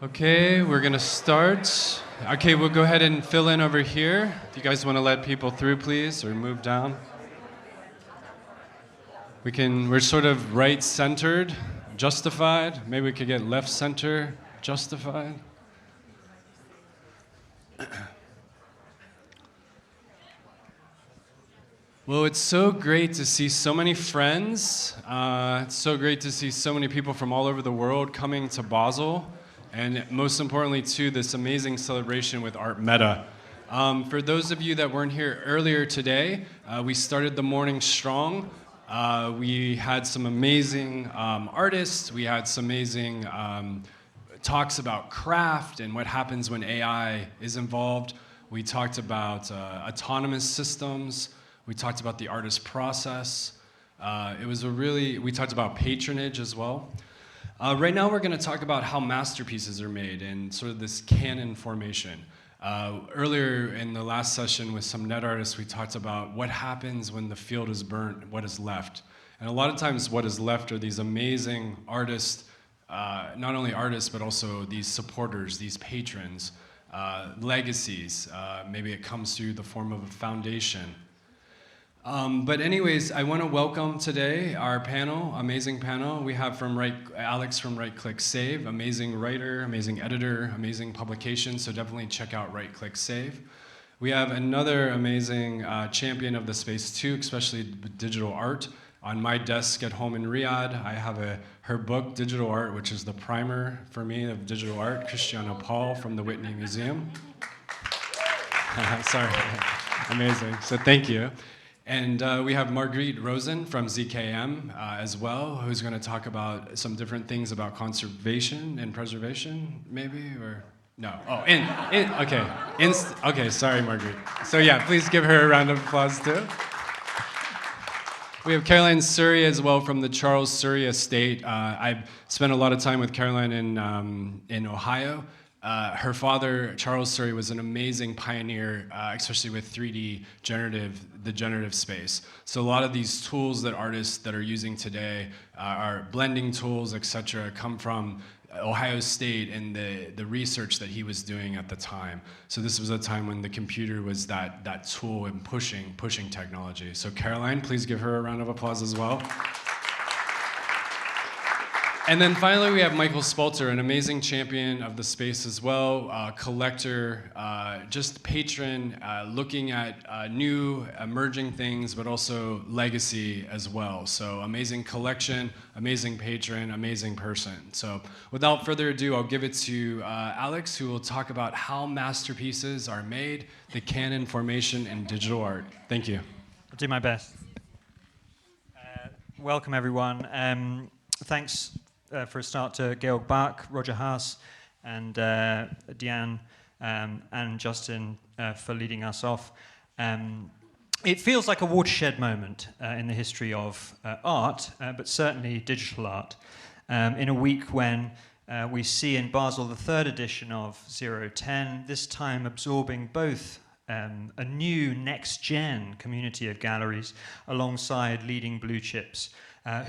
Okay, we're gonna start. Okay, we'll go ahead and fill in over here. If you guys want to let people through, please, or move down. We're sort of right-centered, justified. Maybe we could get left-center, justified. Well, it's so great to see so many friends. It's so great to see so many people from all over the world coming to Basel. And most importantly, too, this amazing celebration with ArtMeta. For those of you that weren't here earlier today, we started the morning strong. We had some amazing artists. We had some amazing talks about craft and what happens when AI is involved. We talked about autonomous systems. We talked about the artist process. We talked about patronage as well. Right now we're going to talk about how masterpieces are made and sort of this Canon formation. Earlier in the last session with some net artists, we talked about what happens when the field is burnt, what is left. And a lot of times what is left are these amazing artists, not only artists, but also these supporters, these patrons, legacies. Maybe it comes through the form of a foundation. But anyways, I want to welcome today our panel, amazing panel. We have Alex from Right Click Save, amazing writer, amazing editor, amazing publication, so definitely check out Right Click Save. We have another amazing champion of the space too, especially digital art. On my desk at home in Riyadh, I have her book, Digital Art, which is the primer for me of digital art, Christiane from the Whitney Museum. Sorry, amazing, so thank you. And we have Margit Rosen from ZKM as well, who's going to talk about some different things about conservation and preservation, maybe, or no? Oh, okay, sorry, Margit. So yeah, please give her a round of applause too. We have Caroline Csuri as well from the Charles Csuri estate. I've spent a lot of time with Caroline in Ohio. Her father, Charles Csuri, was an amazing pioneer, especially with 3D the generative space. So a lot of these tools that artists that are using today, are blending tools, etc., come from Ohio State and the research that he was doing at the time. So this was a time when the computer was that tool and pushing technology. So Caroline, please give her a round of applause as well. And then finally, we have Michael Spalter, an amazing champion of the space as well, collector, just patron, looking at new emerging things, but also legacy as well. So amazing collection, amazing patron, amazing person. So without further ado, I'll give it to Alex, who will talk about how masterpieces are made, the Canon formation, and digital art. Thank you. I'll do my best. Welcome, everyone. Thanks. For a start to Georg Bach, Roger Haas, and Diane and Justin for leading us off. It feels like a watershed moment in the history of art, but certainly digital art. In a week when we see in Basel the third edition of 010, this time absorbing both a new next-gen community of galleries alongside leading blue chips,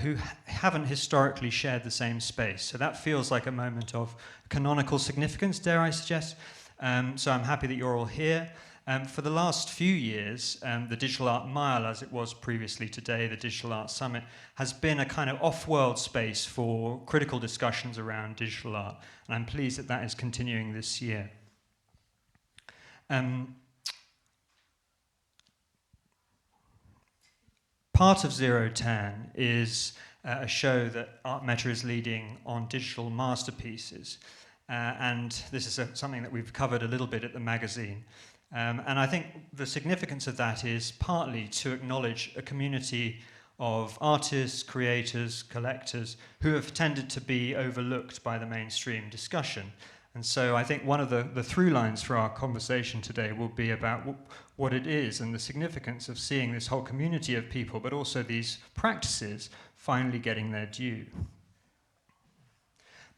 who haven't historically shared the same space. So that feels like a moment of canonical significance, dare I suggest. So I'm happy that you're all here. For the last few years, the Digital Art Mile, as it was previously today, the Digital Art Summit, has been a kind of off-world space for critical discussions around digital art. And I'm pleased that that is continuing this year. Part of 010 is a show that ArtMeta is leading on digital masterpieces. And this is something that we've covered a little bit at the magazine. And I think the significance of that is partly to acknowledge a community of artists, creators, collectors who have tended to be overlooked by the mainstream discussion. And so I think one of the through lines for our conversation today will be about what it is and the significance of seeing this whole community of people, but also these practices finally getting their due.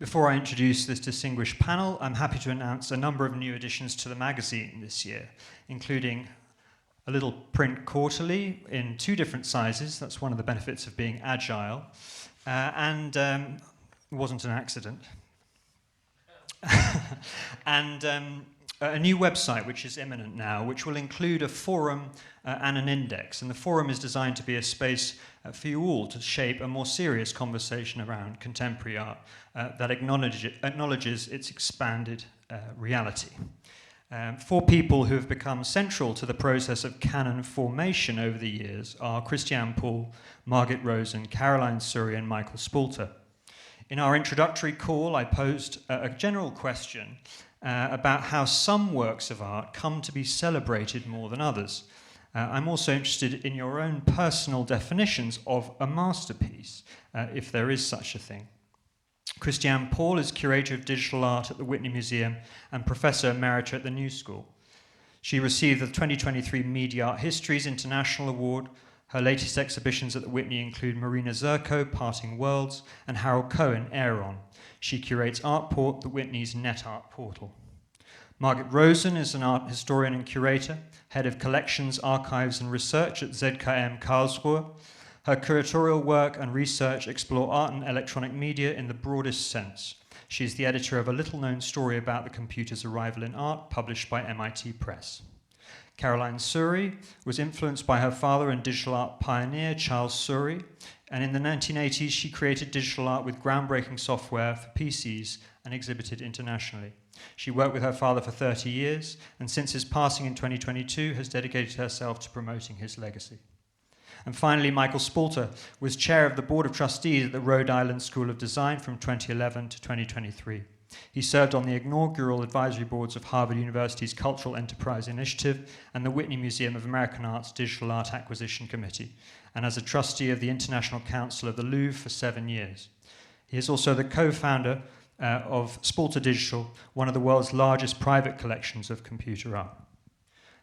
Before I introduce this distinguished panel, I'm happy to announce a number of new additions to the magazine this year, including a little print quarterly in 2 different sizes. That's one of the benefits of being agile. It wasn't an accident. and a new website which is imminent now, which will include a forum and an index. And the forum is designed to be a space for you all to shape a more serious conversation around contemporary art that acknowledges its expanded reality. 4 people who have become central to the process of canon formation over the years are Christiane Paul, Margit Rosen, Caroline Csuri, and Michael Spalter. In our introductory call, I posed a general question about how some works of art come to be celebrated more than others. I'm also interested in your own personal definitions of a masterpiece, if there is such a thing. Christiane Paul is Curator of Digital Art at the Whitney Museum and Professor Emerita at the New School. She received the 2023 Media Art Histories International Award. Her latest exhibitions at the Whitney include Marina Zerko, Parting Worlds, and Harold Cohen, Aeron. She curates Artport, the Whitney's net art portal. Margit Rosen is an art historian and curator, head of collections, archives, and research at ZKM Karlsruhe. Her curatorial work and research explore art and electronic media in the broadest sense. She is the editor of a little-known story about the computer's arrival in art, published by MIT Press. Caroline Csuri was influenced by her father and digital art pioneer, Charles Csuri, and in the 1980s she created digital art with groundbreaking software for PCs and exhibited internationally. She worked with her father for 30 years, and since his passing in 2022 has dedicated herself to promoting his legacy. And finally, Michael Spalter was chair of the Board of Trustees at the Rhode Island School of Design from 2011 to 2023. He served on the inaugural advisory boards of Harvard University's Cultural Enterprise Initiative and the Whitney Museum of American Art's Digital Art Acquisition Committee, and as a trustee of the International Council of the Louvre for 7 years. He is also the co-founder of Spalter Digital, one of the world's largest private collections of computer art.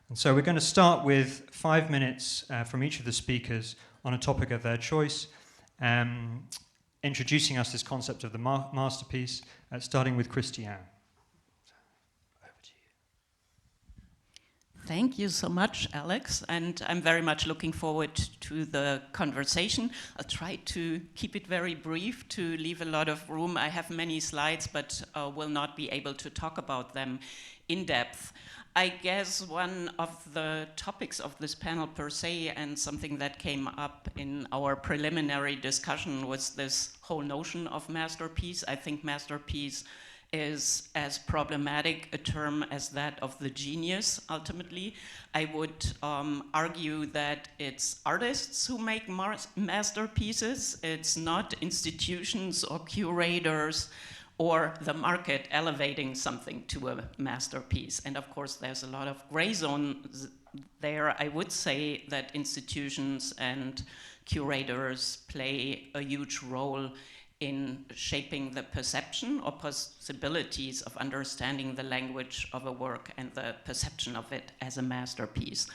And so we're going to start with 5 minutes from each of the speakers on a topic of their choice, introducing us this concept of the masterpiece, starting with Christiane. Over to you. Thank you so much, Alex, and I'm very much looking forward to the conversation. I'll try to keep it very brief to leave a lot of room. I have many slides, but will not be able to talk about them in depth. I guess one of the topics of this panel per se, and something that came up in our preliminary discussion, was this whole notion of masterpiece. I think masterpiece is as problematic a term as that of the genius, ultimately. I would argue that it's artists who make masterpieces. It's not institutions or curators or the market elevating something to a masterpiece. And of course, there's a lot of gray zone there. I would say that institutions and curators play a huge role in shaping the perception or possibilities of understanding the language of a work and the perception of it as a masterpiece.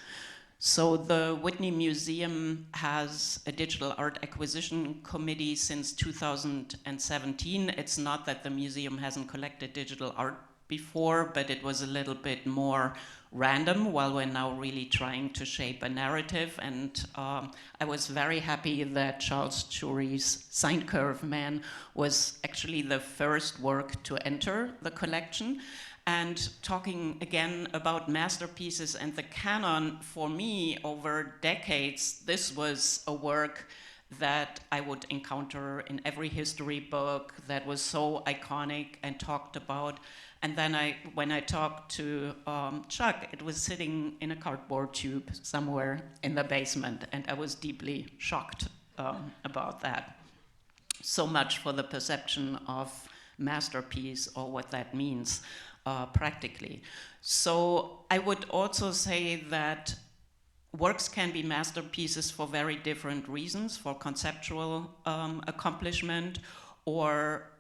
So the Whitney Museum has a digital art acquisition committee since 2017. It's not that the museum hasn't collected digital art before, but it was a little bit more random while we're now really trying to shape a narrative. And I was very happy that Charles Csuri's Sine Curve Man was actually the first work to enter the collection. And talking again about masterpieces and the canon, for me, over decades, this was a work that I would encounter in every history book that was so iconic and talked about. And then when I talked to Chuck, it was sitting in a cardboard tube somewhere in the basement, and I was deeply shocked about that. So much for the perception of masterpiece or what that means. Practically. So I would also say that works can be masterpieces for very different reasons, for conceptual accomplishment, or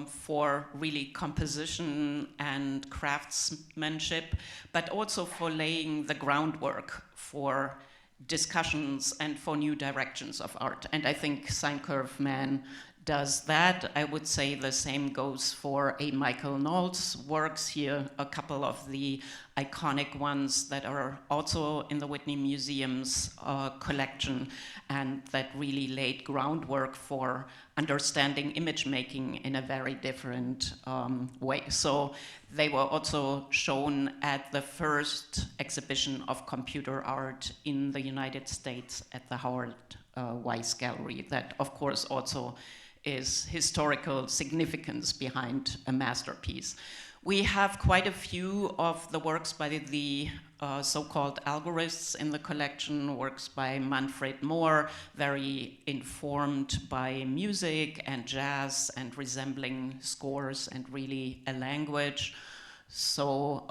for really composition and craftsmanship, but also for laying the groundwork for discussions and for new directions of art. And I think Sine Curve Man does that. I would say the same goes for A. Michael Knowles' works here, a couple of the iconic ones that are also in the Whitney Museum's collection, and that really laid groundwork for understanding image making in a very different way. So they were also shown at the first exhibition of computer art in the United States at the Howard Weiss Gallery. That, of course, also is historical significance behind a masterpiece. We have quite a few of the works by the so-called algorists in the collection, works by Manfred Mohr, very informed by music and jazz and resembling scores and really a language. So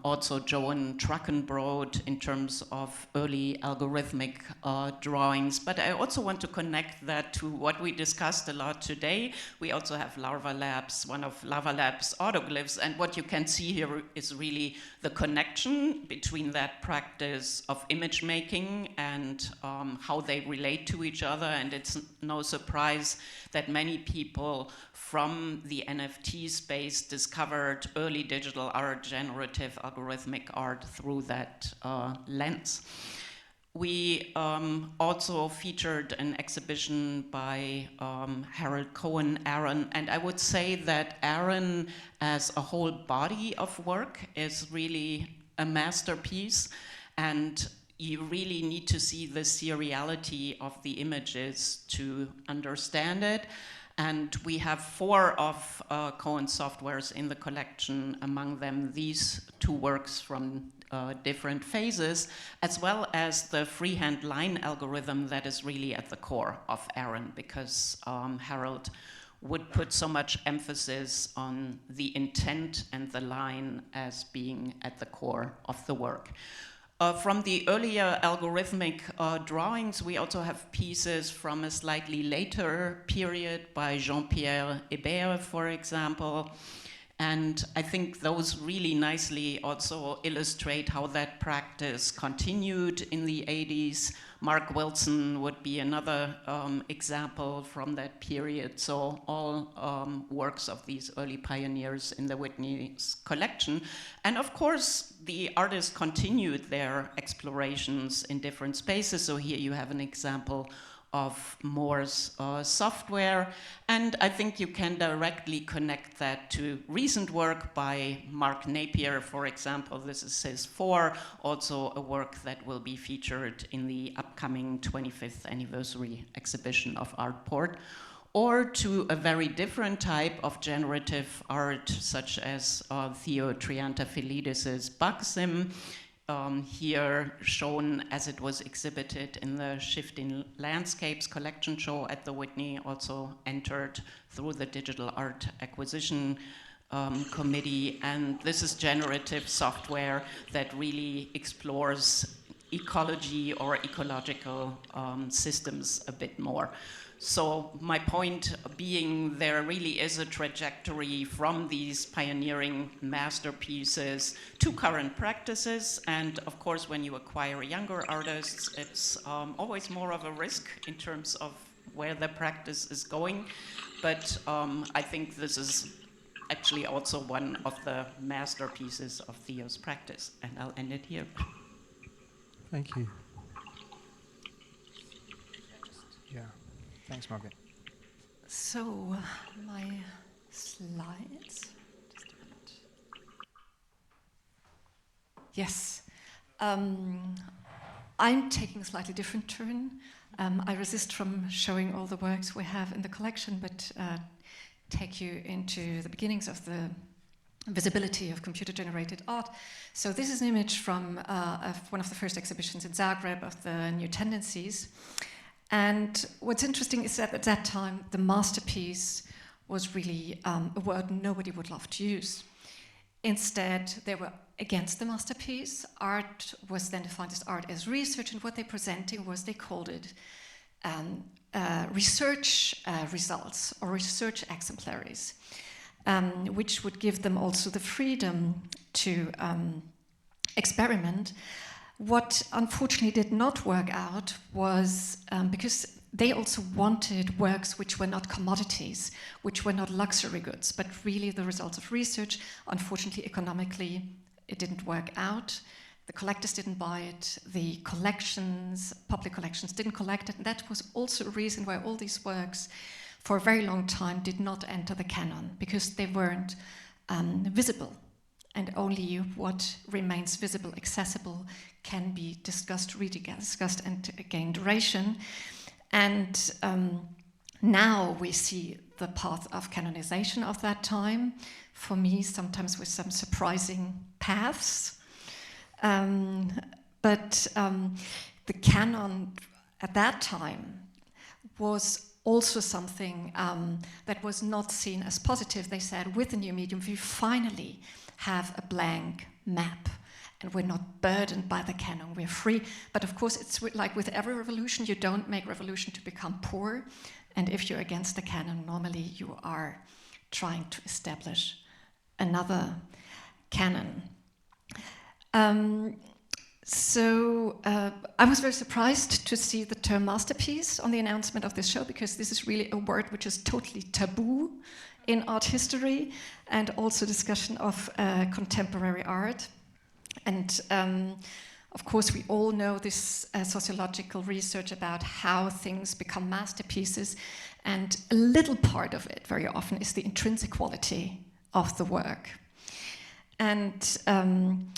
also Joan Truckenbrod in terms of early algorithmic drawings. But I also want to connect that to what we discussed a lot today. We also have Larva Labs, one of Larva Labs' autoglyphs. And what you can see here is really the connection between that practice of image making and how they relate to each other. And it's no surprise that many people from the NFT space discovered early digital art, generative algorithmic art through that lens. We also featured an exhibition by Harold Cohen, Aaron, and I would say that Aaron as a whole body of work is really a masterpiece, and you really need to see the seriality of the images to understand it. And we have 4 of Cohen's softwares in the collection, among them these 2 works from different phases, as well as the freehand line algorithm that is really at the core of Aaron, because Harold would put so much emphasis on the intent and the line as being at the core of the work. From the earlier algorithmic drawings, we also have pieces from a slightly later period by Jean-Pierre Hébert, for example. And I think those really nicely also illustrate how that practice continued in the 80s. Mark Wilson would be another example from that period. So all works of these early pioneers in the Whitney's collection. And of course, the artists continued their explorations in different spaces. So here you have an example of Mohr's software. And I think you can directly connect that to recent work by Mark Napier, for example. This is CIS4, also a work that will be featured in the upcoming 25th anniversary exhibition of Artport. Or to a very different type of generative art, such as Theo Triantafylidis' Bugsim, here shown as it was exhibited in the Shifting Landscapes collection show at the Whitney, also entered through the Digital Art Acquisition Committee. And this is generative software that really explores ecology or ecological systems a bit more. So my point being, there really is a trajectory from these pioneering masterpieces to current practices. And of course, when you acquire younger artists, it's always more of a risk in terms of where the practice is going. But I think this is actually also one of the masterpieces of Theo's practice. And I'll end it here. Thank you. Yeah. Thanks, Margit. So, my slides. Just a minute. Yes. I'm taking a slightly different turn. I resist from showing all the works we have in the collection, but take you into the beginnings of the visibility of computer-generated art. So this is an image from one of the first exhibitions in Zagreb of the New Tendencies. And what's interesting is that at that time, the masterpiece was really a word nobody would love to use. Instead, they were against the masterpiece. Art was then defined as art as research, and what they're presenting was, they called it research results or research exemplaries, which would give them also the freedom to experiment. What unfortunately did not work out was because they also wanted works which were not commodities, which were not luxury goods, but really the results of research. Unfortunately, economically, it didn't work out. The collectors didn't buy it. The collections, public collections, didn't collect it. And that was also a reason why all these works, for a very long time, did not enter the canon, because they weren't visible and only what remains visible, accessible, can be discussed, rediscussed, and gain duration. And now we see the path of canonization of that time, for me, sometimes with some surprising paths. But the canon at that time was also something that was not seen as positive. They said, with the new medium, we finally have a blank map, and we're not burdened by the canon, we're free. But of course, it's like with every revolution, you don't make revolution to become poor. And if you're against the canon, normally you are trying to establish another canon. So I was very surprised to see the term masterpiece on the announcement of this show, because this is really a word which is totally taboo in art history, and also discussion of contemporary art. And of course, we all know this sociological research about how things become masterpieces, and a little part of it very often is the intrinsic quality of the work. And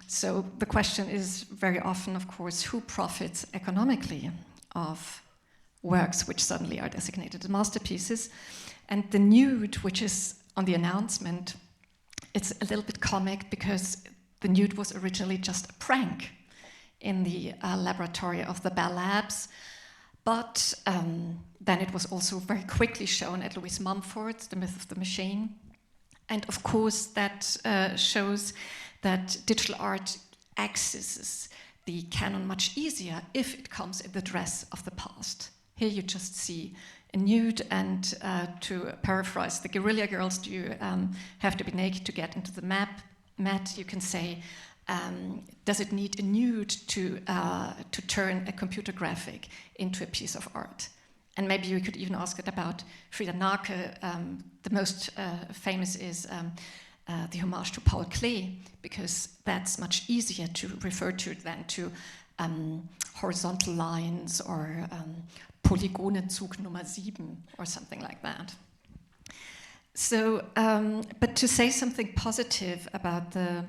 so the question is very often, of course, who profits economically of works which suddenly are designated as masterpieces? And the nude, which is on the announcement, it's a little bit comic, because the nude was originally just a prank in the laboratory of the Bell Labs. But then it was also very quickly shown at Louise Mumford's The Myth of the Machine. And of course, that shows that digital art accesses the canon much easier if it comes in the dress of the past. Here you just see a nude, and to paraphrase the Guerrilla Girls, do you have to be naked to get into the mat? You can say, does it need a nude to turn a computer graphic into a piece of art? And maybe you could even ask it about Frida Nake. The most famous is the homage to Paul Klee, because that's much easier to refer to than to horizontal lines or Polygonenzug Nummer 7 or something like that. So, but to say something positive about the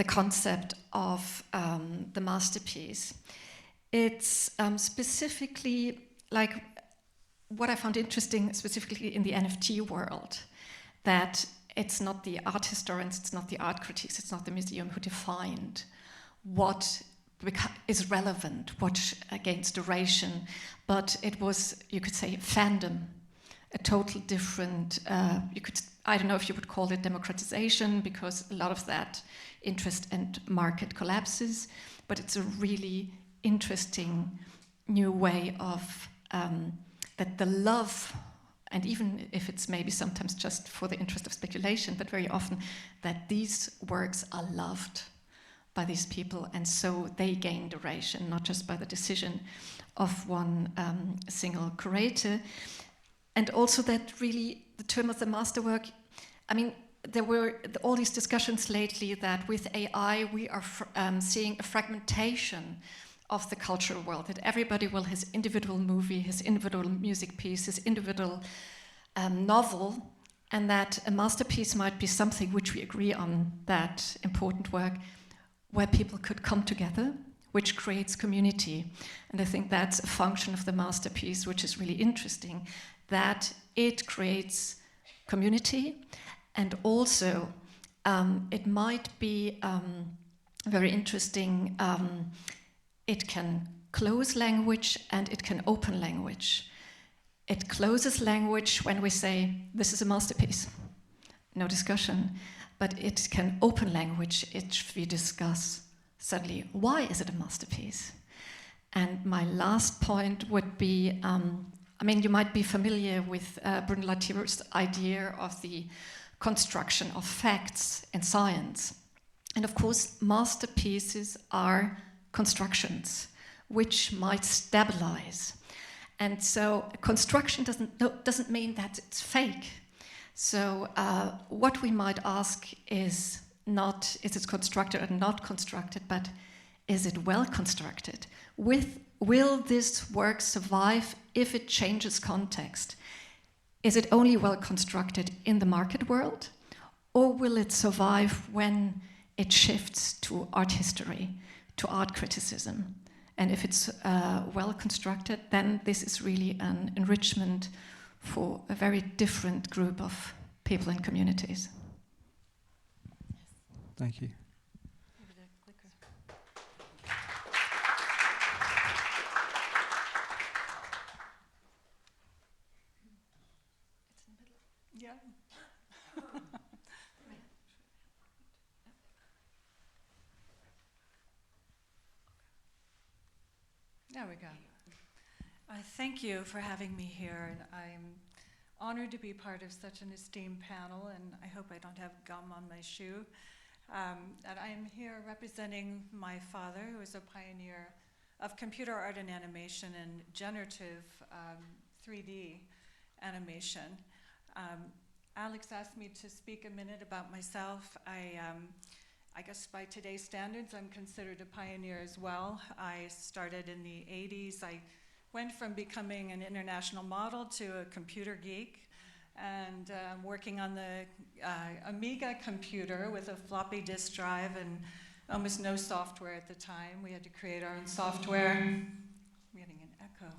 concept of the masterpiece, it's specifically, like, what I found interesting specifically in the NFT world, that it's not the art historians, it's not the art critics, it's not the museum who defined what is relevant, what gains duration, but it was, you could say, fandom, a total different, I don't know if you would call it democratization, because a lot of that interest and market collapses, but it's a really interesting new way of that the love, and even if it's maybe sometimes just for the interest of speculation, but very often that these works are loved by these people, and so they gain duration, not just by the decision of one single curator. And also that really the term of the masterwork, I mean, there were all these discussions lately that with AI we are seeing a fragmentation of the cultural world, that everybody will his individual movie, his individual music piece, his individual novel, and that a masterpiece might be something which we agree on, that important work, where people could come together, which creates community. And I think that's a function of the masterpiece, which is really interesting, that it creates community, and also it might be very interesting. It can close language and it can open language. It closes language when we say, this is a masterpiece, no discussion. But it can open language if we discuss suddenly, why is it a masterpiece? And my last point would be, I mean, you might be familiar with Bruno Latour's idea of the construction of facts in science. And of course, masterpieces are constructions which might stabilize. And so construction doesn't mean that it's fake. So what we might ask is not, is it constructed or not constructed, but is it well constructed? Will this work survive if it changes context? Is it only well constructed in the market world? Or will it survive when it shifts to art history, to art criticism? And if it's well constructed, then this is really an enrichment for a very different group of people and communities. Thank you. Yeah. There we go. Thank you for having me here, and I'm honored to be part of such an esteemed panel, and I hope I don't have gum on my shoe. And I am here representing my father, who is a pioneer of computer art and animation and generative 3D animation. Alex asked me to speak a minute about myself. I guess by today's standards, I'm considered a pioneer as well. I started in the 80s. I went from becoming an international model to a computer geek, and working on the Amiga computer with a floppy disk drive and almost no software at the time. We had to create our own software. I'm getting an echo.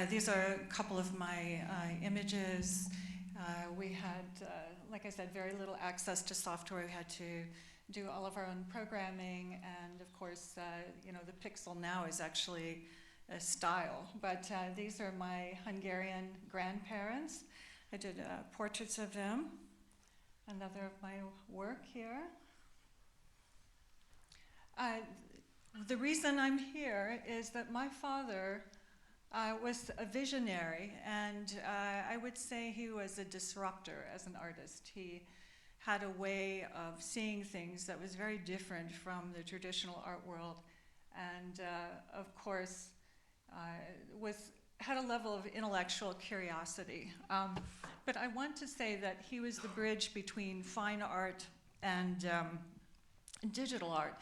These are a couple of my images. We had, like I said, very little access to software. We had to do all of our own programming, and of course, you know, the pixel now is actually a style. But these are my Hungarian grandparents. I did portraits of them. Another of my work here. The reason I'm here is that my father was a visionary, and I would say he was a disruptor as an artist. He had a way of seeing things that was very different from the traditional art world, and of course had a level of intellectual curiosity. But I want to say that he was the bridge between fine art and digital art.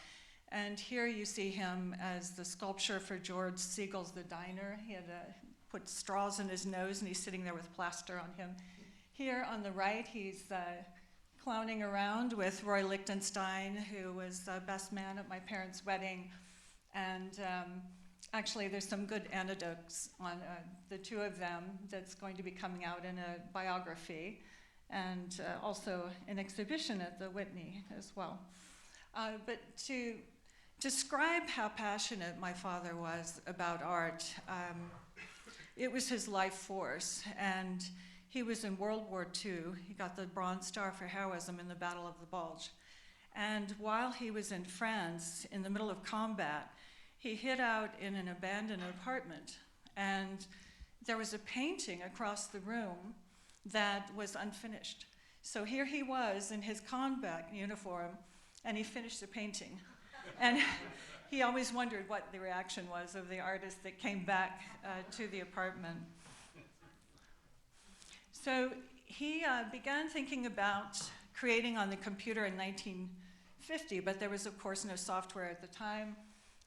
And here you see him as the sculpture for George Siegel's The Diner. He had put straws in his nose, and he's sitting there with plaster on him. Here on the right, he's clowning around with Roy Lichtenstein, who was best man at my parents' wedding. And actually, there's some good anecdotes on the two of them that's going to be coming out in a biography, and also an exhibition at the Whitney as well. But to describe how passionate my father was about art, it was his life force. And he was in World War II. He got the Bronze Star for heroism in the Battle of the Bulge. And while he was in France, in the middle of combat, he hid out in an abandoned apartment. And there was a painting across the room that was unfinished. So here he was in his combat uniform, and he finished the painting. And he always wondered what the reaction was of the artist that came back to the apartment. So he began thinking about creating on the computer in 1950, but there was, of course, no software at the time.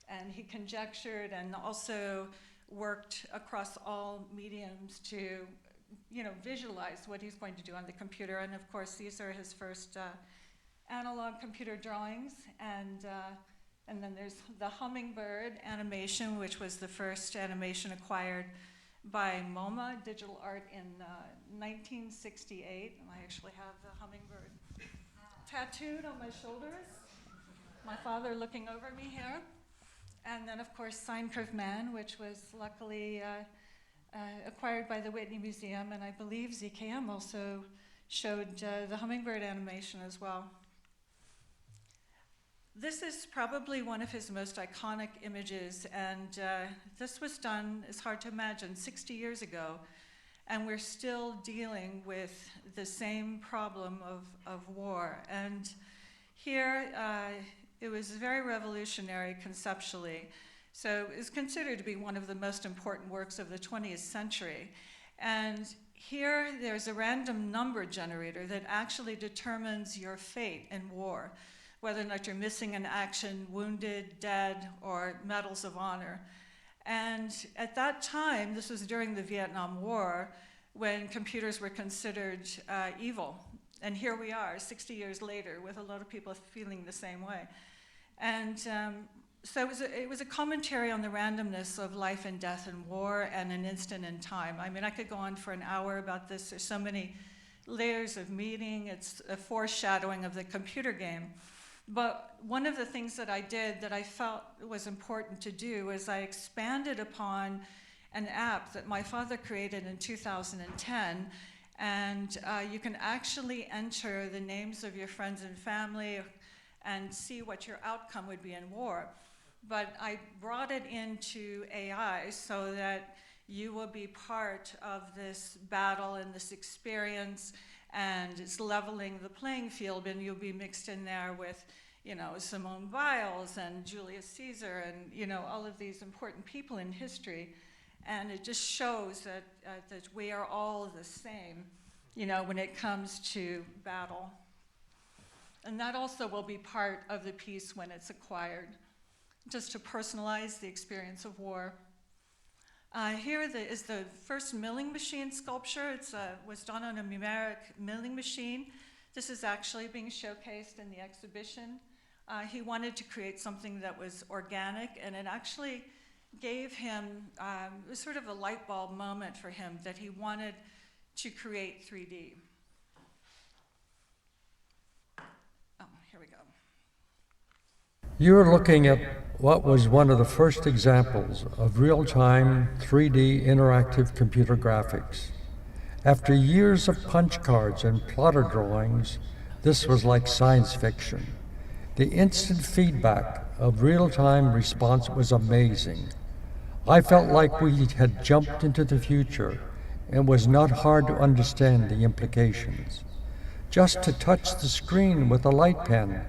And he conjectured and also worked across all mediums to, you know, visualize what he's going to do on the computer. And of course, these are his first analog computer drawings, and then there's the hummingbird animation, which was the first animation acquired by MoMA Digital Art in 1968. And I actually have the hummingbird tattooed on my shoulders. My father looking over me here. And then, of course, Sine Curve Man, which was luckily acquired by the Whitney Museum, and I believe ZKM also showed the hummingbird animation as well. This is probably one of his most iconic images, and this was done, it's hard to imagine, 60 years ago, and we're still dealing with the same problem of war. And here, it was very revolutionary conceptually. So it's considered to be one of the most important works of the 20th century. And here, there's a random number generator that actually determines your fate in war, whether or not you're missing in action, wounded, dead, or medals of honor. And at that time, this was during the Vietnam War, when computers were considered evil. And here we are, 60 years later, with a lot of people feeling the same way. And so it was a commentary on the randomness of life and death and war and an instant in time. I mean, I could go on for an hour about this. There's so many layers of meaning. It's a foreshadowing of the computer game. But one of the things that I did that I felt was important to do is I expanded upon an app that my father created in 2010. And you can actually enter the names of your friends and family and see what your outcome would be in war. But I brought it into AI so that you will be part of this battle and this experience, and it's leveling the playing field, and you'll be mixed in there with, you know, Simone Biles and Julius Caesar and, you know, all of these important people in history. And it just shows that, that we are all the same, you know, when it comes to battle. And that also will be part of the piece when it's acquired, just to personalize the experience of war. Here is the first milling machine sculpture. It was done on a numeric milling machine. This is actually being showcased in the exhibition. He wanted to create something that was organic, and it actually gave him, it was sort of a light bulb moment for him that he wanted to create 3D. Oh, here we go. You're looking at what was one of the first examples of real-time 3D interactive computer graphics. After years of punch cards and plotter drawings, this was like science fiction. The instant feedback of real-time response was amazing. I felt like we had jumped into the future and was not hard to understand the implications. Just to touch the screen with a light pen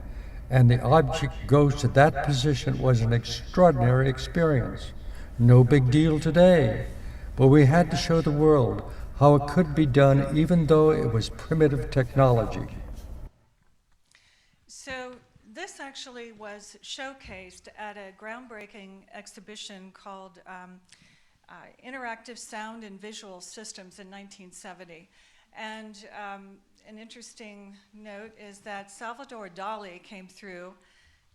and the object goes to that position was an extraordinary experience. No big deal today, but we had to show the world how it could be done even though it was primitive technology. So this actually was showcased at a groundbreaking exhibition called Interactive Sound and Visual Systems in 1970. And an interesting note is that Salvador Dali came through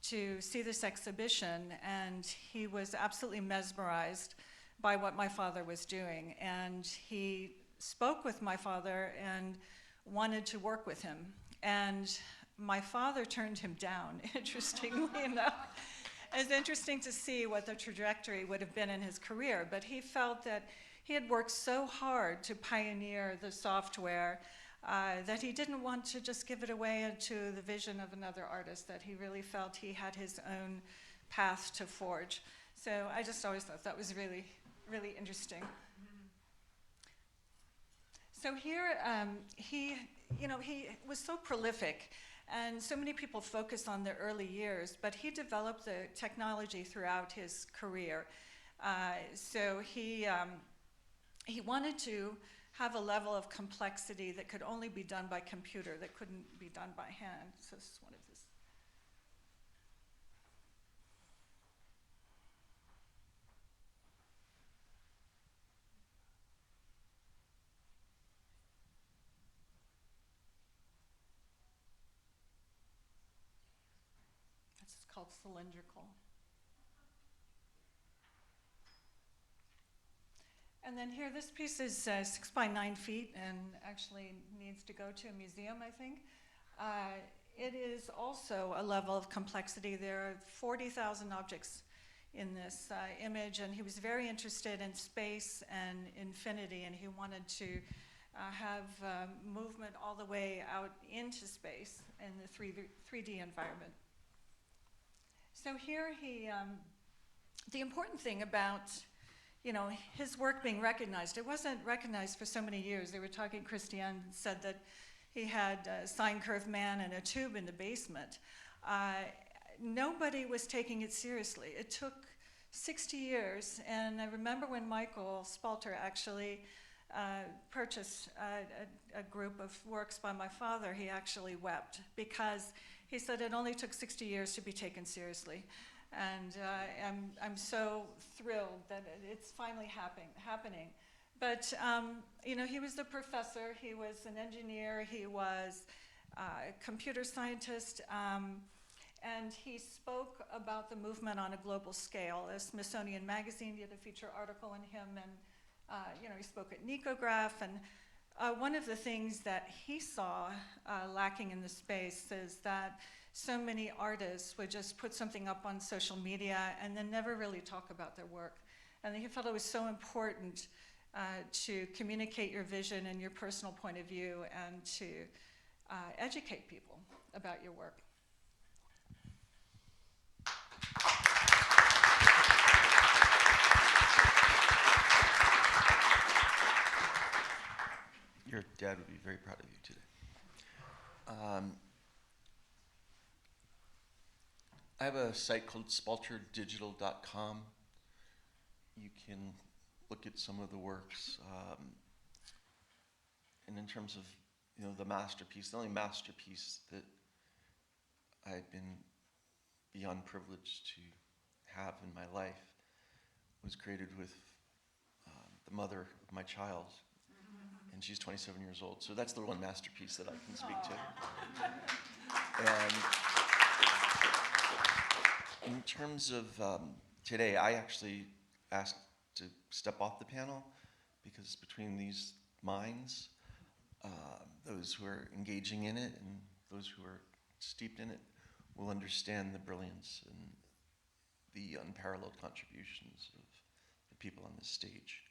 to see this exhibition, and he was absolutely mesmerized by what my father was doing. And he spoke with my father and wanted to work with him. And my father turned him down, interestingly enough. It's interesting to see what the trajectory would have been in his career, but he felt that he had worked so hard to pioneer the software that he didn't want to just give it away to the vision of another artist, that he really felt he had his own path to forge. So I just always thought that was really, really interesting. So here, he was so prolific, and so many people focus on the early years, but he developed the technology throughout his career. So he wanted to have a level of complexity that could only be done by computer, that couldn't be done by hand. So this is one of his. This is called cylindrical. And then here, this piece is 6 by 9 feet and actually needs to go to a museum, I think. It is also a level of complexity. There are 40,000 objects in this image, and he was very interested in space and infinity, and he wanted to have movement all the way out into space in the 3D environment. So here the important thing about his work being recognized, it wasn't recognized for so many years. They were talking, Christiane said that he had a sine curve man and a tube in the basement. Nobody was taking it seriously. It took 60 years, and I remember when Michael Spalter actually purchased a group of works by my father, he actually wept, because he said it only took 60 years to be taken seriously. And I'm so thrilled that it's finally happening. But he was the professor, he was an engineer, he was computer scientist, and he spoke about the movement on a global scale. A Smithsonian Magazine did a feature article on him, and he spoke at Nicograph, and one of the things that he saw lacking in the space is that so many artists would just put something up on social media and then never really talk about their work. And he felt it was so important to communicate your vision and your personal point of view and to educate people about your work. Your dad would be very proud of you today. I have a site called spalterdigital.com. You can look at some of the works. And in terms of the masterpiece, the only masterpiece that I've been beyond privileged to have in my life was created with the mother of my child. And she's 27 years old, so that's the one masterpiece that I can speak to. And in terms of today, I actually asked to step off the panel because between these minds, those who are engaging in it and those who are steeped in it will understand the brilliance and the unparalleled contributions of the people on this stage.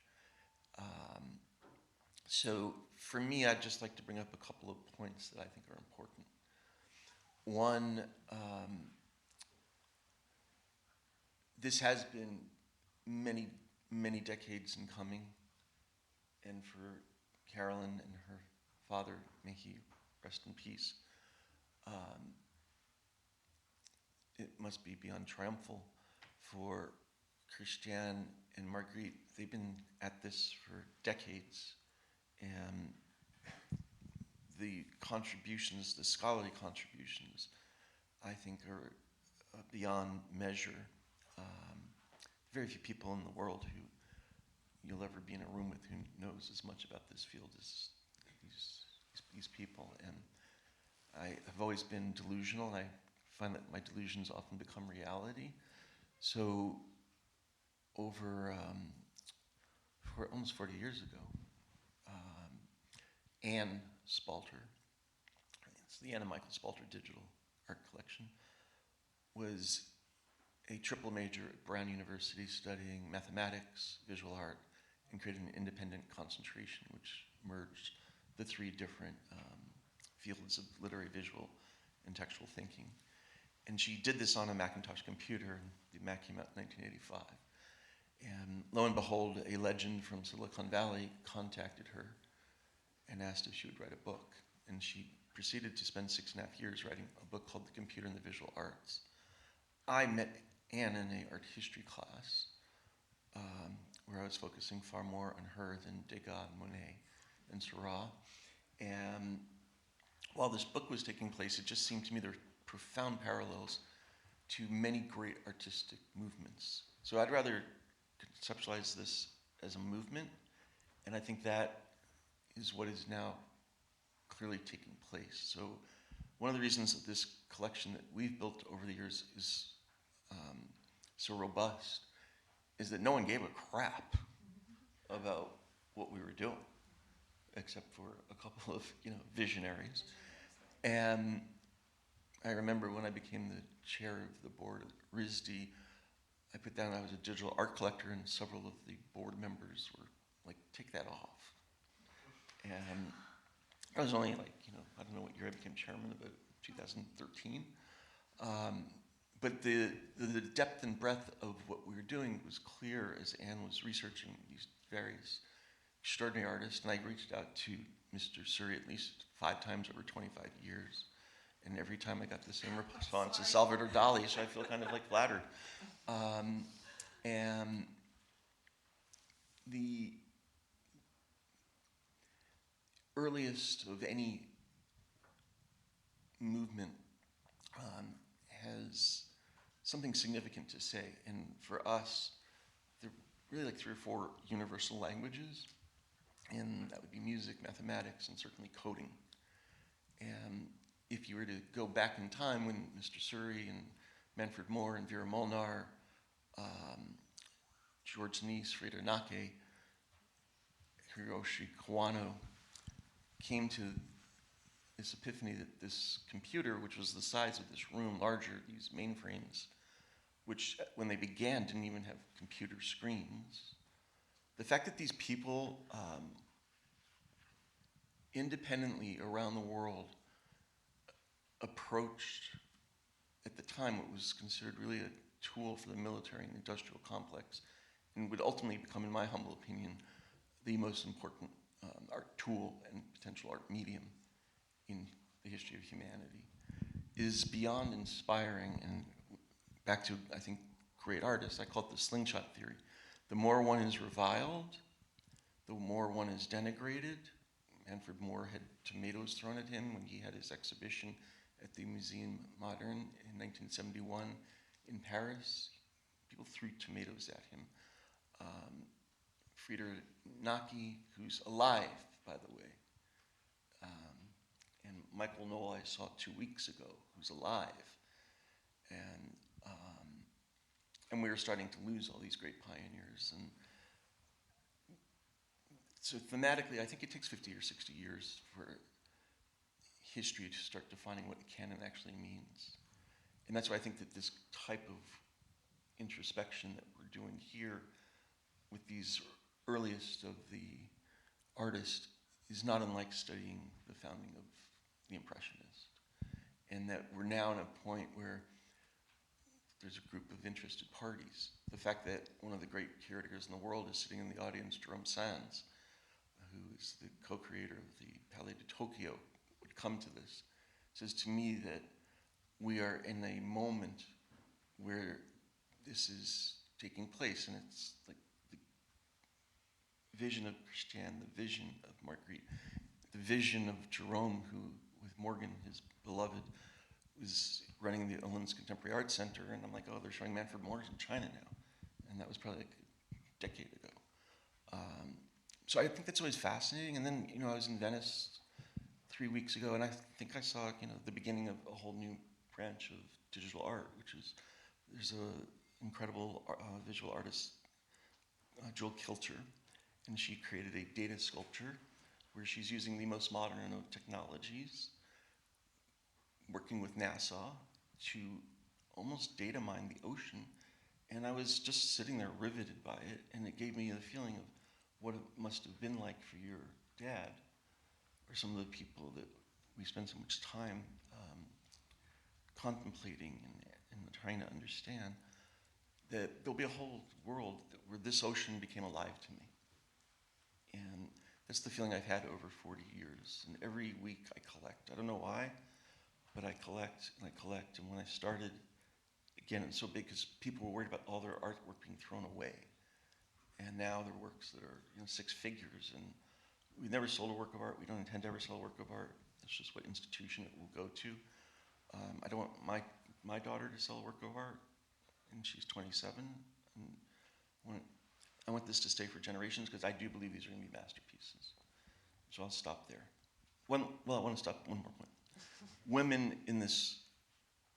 So for me, I'd just like to bring up a couple of points that I think are important. One, this has been many, many decades in coming, and for Carolyn and her father, may he rest in peace, it must be beyond triumphal. For Christiane and Margit, they've been at this for decades. And the contributions, the scholarly contributions, I think are beyond measure. Very few people in the world who you'll ever be in a room with who knows as much about this field as these people. And I have always been delusional, and I find that my delusions often become reality. So over almost 40 years ago, Anne Spalter, it's the Anne and Michael Spalter Digital Art Collection, was a triple major at Brown University studying mathematics, visual art, and created an independent concentration which merged the three different fields of literary, visual, and textual thinking. And she did this on a Macintosh computer, and the Mac came out in 1985. And lo and behold, a legend from Silicon Valley contacted her and asked if she would write a book. And she proceeded to spend 6.5 years writing a book called The Computer and the Visual Arts. I met Anne in an art history class where I was focusing far more on her than Degas, Monet, and Seurat. And while this book was taking place, it just seemed to me there were profound parallels to many great artistic movements. So I'd rather conceptualize this as a movement, and I think that is what is now clearly taking place. So one of the reasons that this collection that we've built over the years is so robust is that no one gave a crap about what we were doing, except for a couple of visionaries. And I remember when I became the chair of the board at RISD, I put down I was a digital art collector, and several of the board members were like, take that off. And I was only like, I don't know what year I became chairman, about 2013. But the depth and breadth of what we were doing was clear as Anne was researching these various extraordinary artists. And I reached out to Mr. Csuri at least 5 times over 25 years. And every time I got the same response as Salvador Dali, so I feel kind of like flattered. And the earliest of any movement has something significant to say. And for us, there are really like 3 or 4 universal languages, and that would be music, mathematics, and certainly coding. And if you were to go back in time when Mr. Csuri and Manfred Mohr and Vera Molnar, George Nice, Frida Nake, Hiroshi Kawano came to this epiphany that this computer, which was the size of this room, larger, these mainframes, which when they began didn't even have computer screens. The fact that these people independently around the world approached, at the time, what was considered really a tool for the military and industrial complex, and would ultimately become, in my humble opinion, the most important art tool and potential art medium in the history of humanity, is beyond inspiring. And back to, I think, great artists, I call it the slingshot theory. The more one is reviled, the more one is denigrated. Manfred Mohr had tomatoes thrown at him when he had his exhibition at the Museum Modern in 1971 in Paris. People threw tomatoes at him. Frida Nake, who's alive, by the way, and Michael Knoll I saw 2 weeks ago, who's alive, and we were starting to lose all these great pioneers. And so thematically, I think it takes 50 or 60 years for history to start defining what a canon actually means. And that's why I think that this type of introspection that we're doing here with these earliest of the artists is not unlike studying the founding of the Impressionists. And that we're now at a point where there's a group of interested parties. The fact that one of the great curators in the world is sitting in the audience, Jerome Sands, who is the co-creator of the Palais de Tokyo, would come to this, says to me that we are in a moment where this is taking place, and it's like the vision of Christiane, the vision of Margit, the vision of Jerome, who, with Morgan, his beloved, was running the Owens Contemporary Art Center, and I'm like, oh, they're showing Manfred Mohr in China now. And that was probably like a decade ago. So I think that's always fascinating. And then, I was in Venice 3 weeks ago, and I think I saw, the beginning of a whole new branch of digital art, which is, there's an incredible visual artist, Jewel Kilter, and she created a data sculpture where she's using the most modern technologies, working with NASA to almost data mine the ocean. And I was just sitting there riveted by it, and it gave me the feeling of what it must have been like for your dad, or some of the people that we spend so much time contemplating and trying to understand, that there'll be a whole world where this ocean became alive to me. And that's the feeling I've had over 40 years. And every week I collect. I don't know why, but I collect and I collect. And when I started, again, it's so big because people were worried about all their artwork being thrown away. And now there are works that are 6 figures. And we've never sold a work of art. We don't intend to ever sell a work of art. It's just what institution it will go to. I don't want my daughter to sell a work of art, and she's 27. And I want this to stay for generations because I do believe these are going to be masterpieces. So I'll stop there. I want to stop one more point. Women in this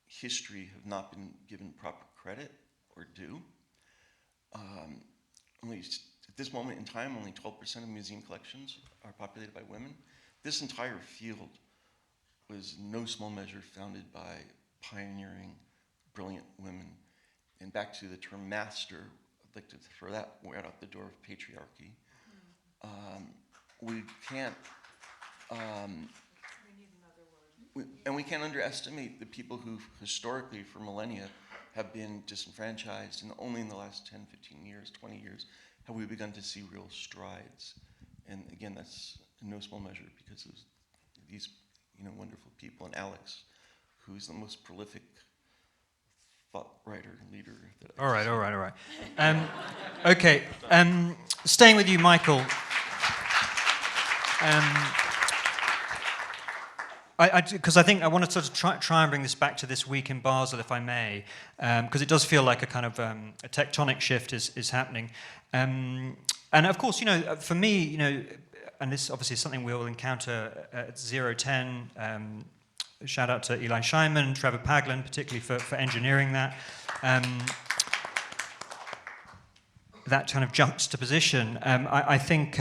history have not been given proper credit or due. Only at this moment in time, only 12% of museum collections are populated by women. This entire field was in no small measure founded by pioneering, brilliant women. And back to the term master, I'd like to throw that right out the door of patriarchy. We can't, we can't underestimate the people who historically for millennia have been disenfranchised, and only in the last 10, 15 years, 20 years, have we begun to see real strides. And again, that's in no small measure because of these wonderful people, and Alex, who's the most prolific thought writer and leader that All right. Okay, staying with you, Michael. Because I think I want to sort of try and bring this back to this week in Basel, if I may, because it does feel like a kind of a tectonic shift is happening. And of course, for me, and this obviously is something we'll encounter at 010 shout out to Eli Scheinman and Trevor Paglen, particularly for engineering that. That kind of juxtaposition. I think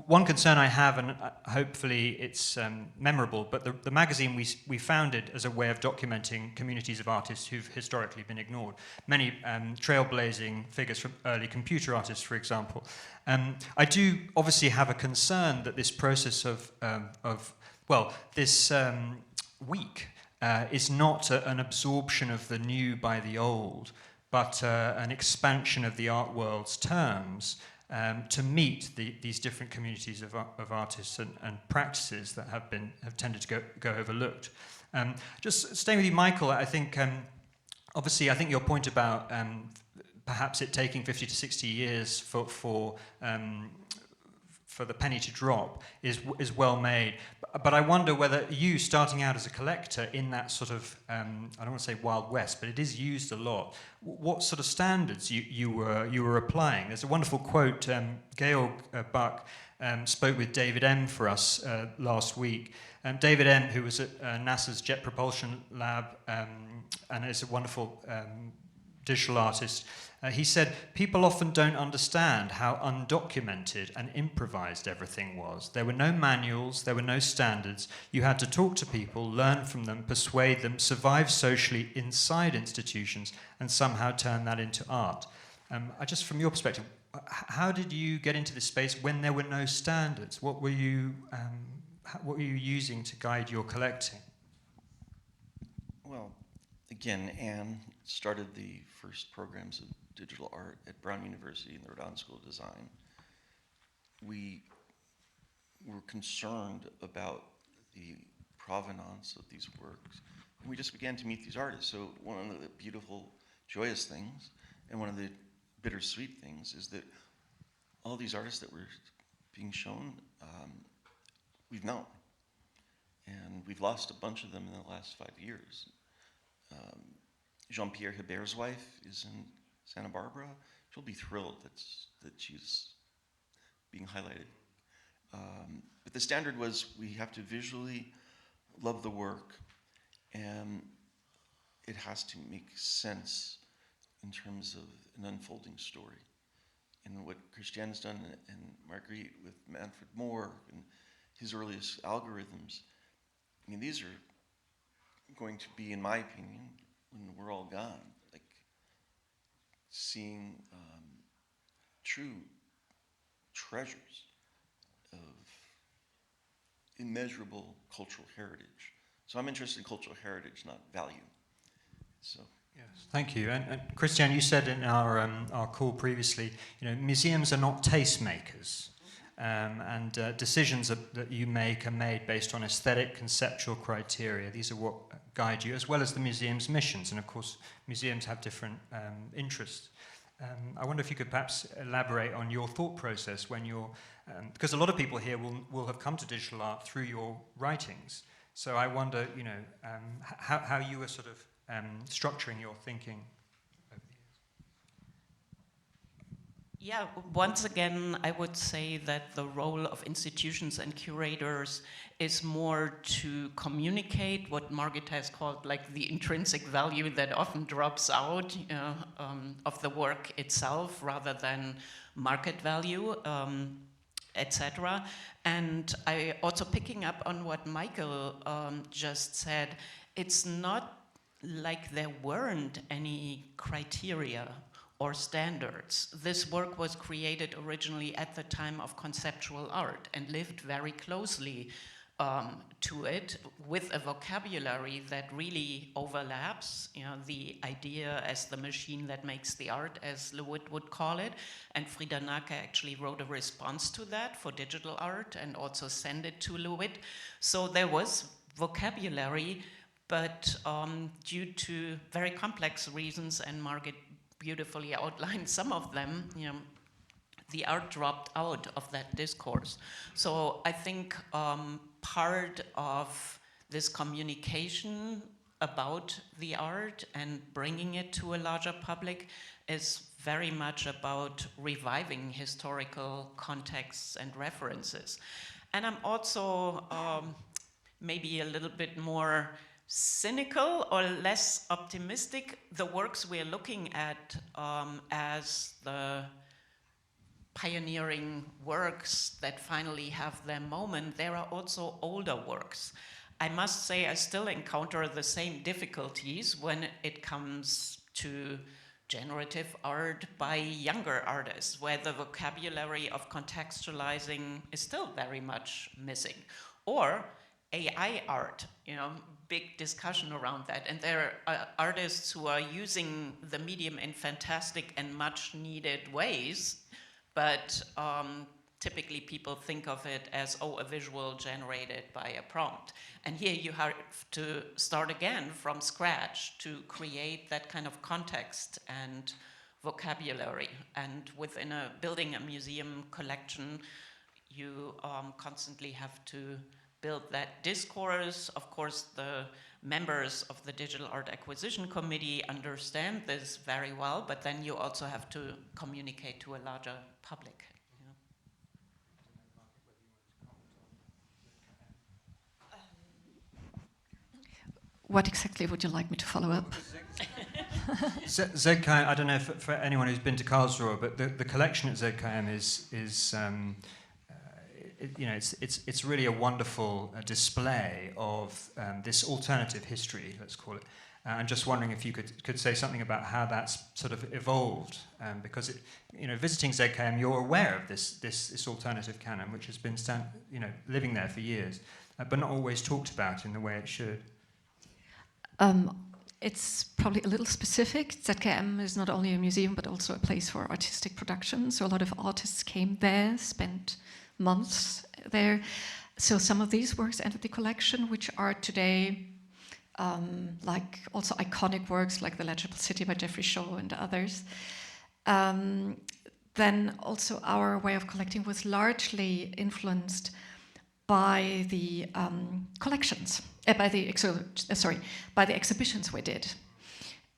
one concern I have, and hopefully it's memorable, but the magazine we founded as a way of documenting communities of artists who've historically been ignored. Many trailblazing figures from early computer artists, for example. I do obviously have a concern that this process this week is not an absorption of the new by the old, but an expansion of the art world's terms to meet these different communities of artists and practices that have tended to go overlooked. Just staying with you, Michael, I think obviously I think your point about perhaps it taking 50 to 60 years for the penny to drop is well made. But I wonder whether you, starting out as a collector in that sort of, I don't want to say Wild West, but it is used a lot, what sort of standards you were applying? There's a wonderful quote, Georg Buck spoke with David M. for us last week. David M., who was at NASA's Jet Propulsion Lab and is a wonderful digital artist, he said, people often don't understand how undocumented and improvised everything was. There were no manuals, there were no standards. You had to talk to people, learn from them, persuade them, survive socially inside institutions, and somehow turn that into art. Just from your perspective, how did you get into this space when there were no standards? What were you using to guide your collecting? Well, again, Anne started the first programs of digital art at Brown University in the Rosen School of Design. We were concerned about the provenance of these works, and we just began to meet these artists. So one of the beautiful, joyous things, and one of the bittersweet things, is that all these artists that were being shown, we've known. And we've lost a bunch of them in the last 5 years. Jean-Pierre Hebert's wife is in Santa Barbara. She'll be thrilled that she's being highlighted. But the standard was we have to visually love the work, and it has to make sense in terms of an unfolding story. And what Christiane has done, and Margit with Manfred Moore and his earliest algorithms, I mean, these are going to be, in my opinion, when we're all gone, like seeing true treasures of immeasurable cultural heritage. So I'm interested in cultural heritage, not value. So. Yes, thank you. And Christiane, you said in our call previously, museums are not tastemakers. And decisions that you make are made based on aesthetic, conceptual criteria. These are what guide you, as well as the museum's missions. And of course, museums have different interests. I wonder if you could perhaps elaborate on your thought process when you're, because a lot of people here will have come to digital art through your writings. So I wonder, how you were sort of structuring your thinking. Yeah, once again, I would say that the role of institutions and curators is more to communicate what Margit has called like the intrinsic value that often drops out of the work itself rather than market value, etc. And I also picking up on what Michael just said, it's not like there weren't any criteria or standards. This work was created originally at the time of conceptual art and lived very closely to it with a vocabulary that really overlaps, the idea as the machine that makes the art, as Lewitt would call it. And Frida Nake actually wrote a response to that for digital art and also sent it to Lewitt. So there was vocabulary, but due to very complex reasons, and Margit beautifully outlined some of them, the art dropped out of that discourse. So I think part of this communication about the art and bringing it to a larger public is very much about reviving historical contexts and references. And I'm also maybe a little bit more cynical or less optimistic. The works we're looking at as the pioneering works that finally have their moment, there are also older works. I must say I still encounter the same difficulties when it comes to generative art by younger artists, where the vocabulary of contextualizing is still very much missing. Or AI art, big discussion around that. And there are artists who are using the medium in fantastic and much needed ways, but typically people think of it as, a visual generated by a prompt. And here you have to start again from scratch to create that kind of context and vocabulary. And within building a museum collection, you constantly have to build that discourse. Of course, the members of the Digital Art Acquisition Committee understand this very well, but then you also have to communicate to a larger public. What exactly would you like me to follow up? ZKM, I don't know for anyone who's been to Karlsruhe, but the collection at ZKM it's really a wonderful display of this alternative history, let's call it. I'm just wondering if you could say something about how that's sort of evolved, because visiting ZKM, you're aware of this alternative canon, which has been living there for years, but not always talked about in the way it should. It's probably a little specific. ZKM is not only a museum, but also a place for artistic production. So a lot of artists came there, spent months there. So some of these works entered the collection, which are today like also iconic works like The Legible City by Geoffrey Shaw and others. Then also our way of collecting was largely influenced by the collections, by the exhibitions we did.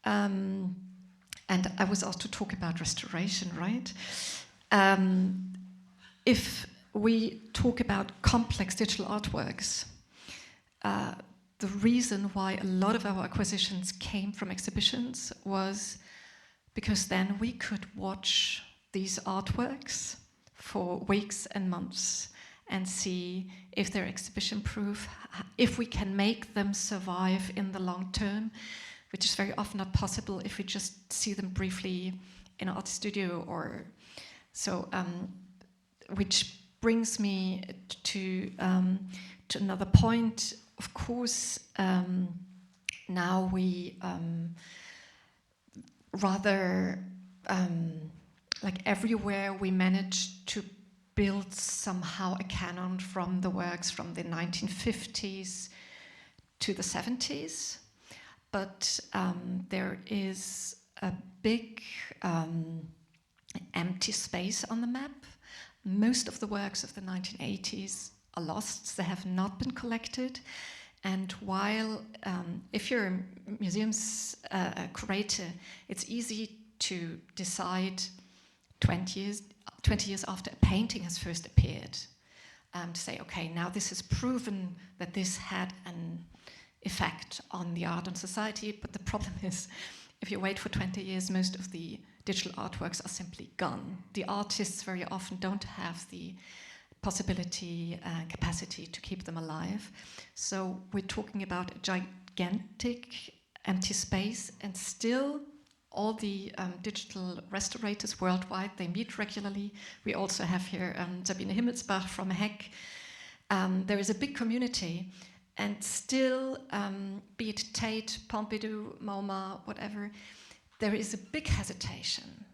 And I was asked to talk about restoration, right? If we talk about complex digital artworks, the reason why a lot of our acquisitions came from exhibitions was because then we could watch these artworks for weeks and months and see if they're exhibition proof, if we can make them survive in the long term, which is very often not possible if we just see them briefly in an art studio or so. Which brings me to another point. Of course, now we rather like everywhere we manage to build somehow a canon from the works from the 1950s to the 70s, but there is a big empty space on the map. Most of the works of the 1980s are lost, they have not been collected, and while if you're a museum's curator, it's easy to decide 20 years after a painting has first appeared, to say, okay, now this has proven that this had an effect on the art and society, but the problem is, if you wait for 20 years, most of the digital artworks are simply gone. The artists very often don't have the possibility and capacity to keep them alive. So we're talking about a gigantic empty space, and still all the digital restorators worldwide, they meet regularly. We also have here Sabine Himmelsbach from HEC. There is a big community, and still, be it Tate, Pompidou, MoMA, whatever, there is a big hesitation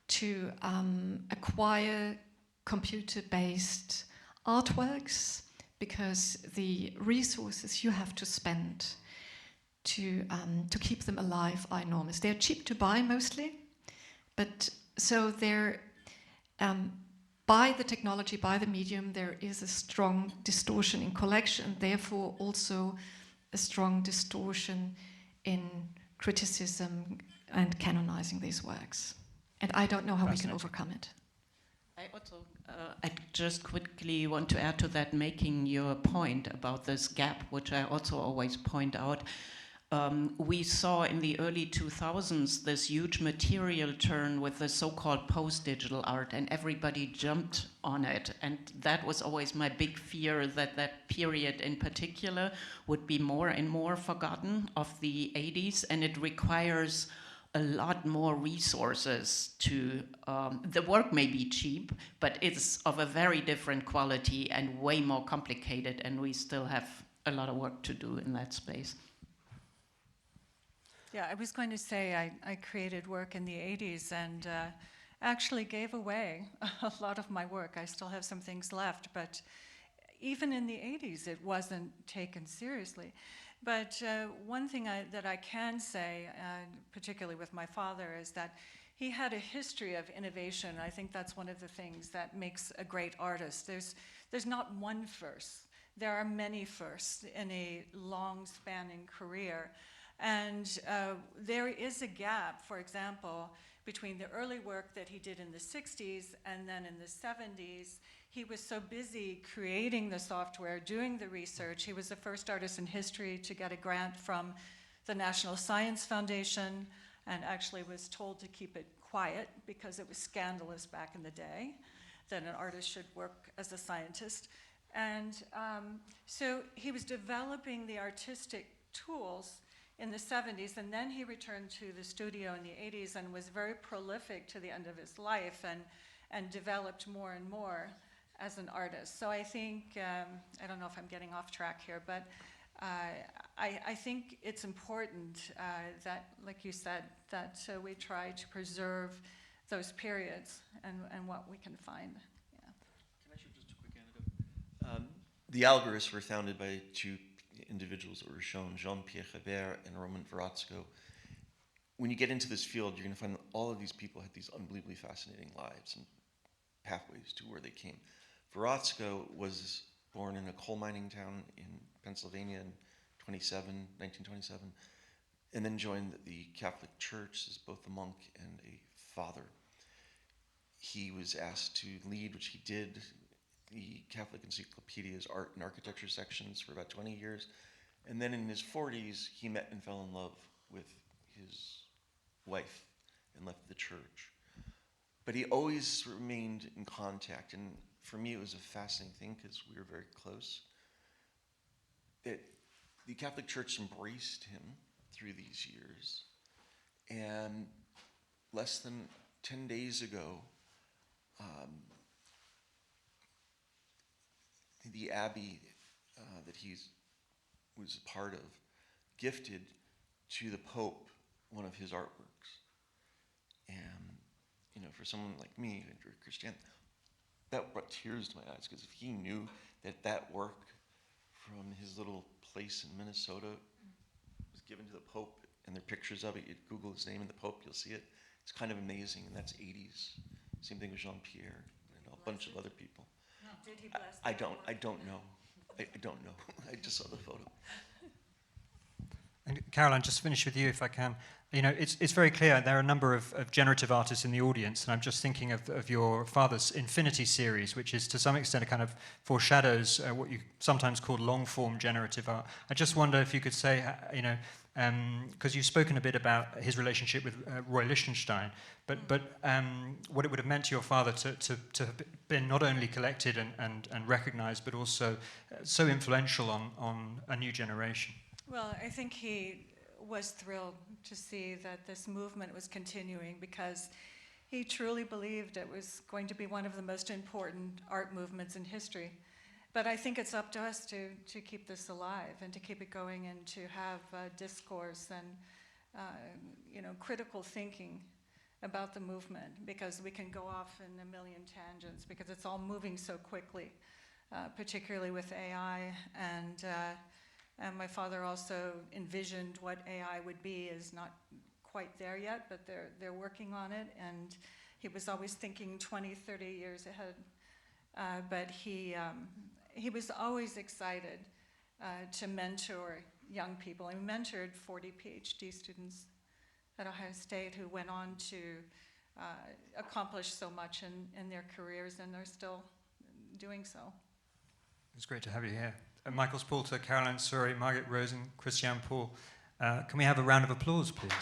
to acquire computer-based artworks, because the resources you have to spend to keep them alive are enormous. They're cheap to buy mostly, but so they're by the technology, by the medium, there is a strong distortion in collection, therefore also a strong distortion in criticism and canonizing these works. And I don't know how we can overcome it. I just quickly want to add to that, making your point about this gap, which I also always point out. We saw in the early 2000s this huge material turn with the so-called post-digital art, and everybody jumped on it. And that was always my big fear, that that period in particular would be more and more forgotten of the 80s, and it requires a lot more resources to, the work may be cheap, but it's of a very different quality and way more complicated, and we still have a lot of work to do in that space. Yeah, I was going to say I created work in the 80s and actually gave away a lot of my work. I still have some things left, but even in the 80s it wasn't taken seriously. But one thing that I can say, particularly with my father, is that he had a history of innovation. I think that's one of the things that makes a great artist. There's not one first. There are many firsts in a long-spanning career. And there is a gap, for example, between the early work that he did in the 60s and then in the 70s. He was so busy creating the software, doing the research. He was the first artist in history to get a grant from the National Science Foundation, and actually was told to keep it quiet because it was scandalous back in the day that an artist should work as a scientist. And so he was developing the artistic tools in the 70s, and then he returned to the studio in the 80s and was very prolific to the end of his life, and developed more and more as an artist. So I think, I don't know if I'm getting off track here, but I think it's important that, like you said, that we try to preserve those periods and what we can find. Yeah. Can I share just a quick anecdote? The algorithms were founded by two individuals that were shown, Jean-Pierre Hebert and Roman Veratsko. When you get into this field, you're going to find that all of these people had these unbelievably fascinating lives and pathways to where they came. Veratsko was born in a coal mining town in Pennsylvania in 1927, and then joined the Catholic Church as both a monk and a father. He was asked to lead, which he did, the Catholic Encyclopedia's art and architecture sections for about 20 years. And then in his 40s, he met and fell in love with his wife and left the church. But he always remained in contact. And for me, it was a fascinating thing because we were very close. That the Catholic Church embraced him through these years. And less than 10 days ago, the abbey that he was a part of gifted to the Pope one of his artworks. And, you know, for someone like me, Christiane, that brought tears to my eyes, because if he knew that that work from his little place in Minnesota was given to the Pope, and there are pictures of it, you Google his name and the Pope, you'll see it. It's kind of amazing, and that's 80s. Same thing with Jean-Pierre and a bunch of other people. Did he bless I don't know. I don't know. I just saw the photo. And Caroline, just finish with you if I can. You know, it's very clear there are a number of generative artists in the audience, and I'm just thinking of your father's Infinity series, which is to some extent a kind of foreshadows what you sometimes call long-form generative art. I just wonder if you could say, you know, because you've spoken a bit about his relationship with Roy Lichtenstein, but what it would have meant to your father to have been not only collected and recognized, but also so influential on a new generation. Well, I think he was thrilled to see that this movement was continuing, because he truly believed it was going to be one of the most important art movements in history. But I think it's up to us to keep this alive and to keep it going, and to have discourse and you know, critical thinking about the movement, because we can go off in a million tangents because it's all moving so quickly, particularly with AI. And my father also envisioned what AI would be, is not quite there yet, but they're working on it. And he was always thinking 20, 30 years ahead. But he was always excited to mentor young people. He mentored 40 PhD students at Ohio State who went on to accomplished so much in their careers, and are still doing so. It's great to have you here. Michael Spalter, Caroline Csuri, Margit, Rosen, Christiane, Paul. Can we have a round of applause, please?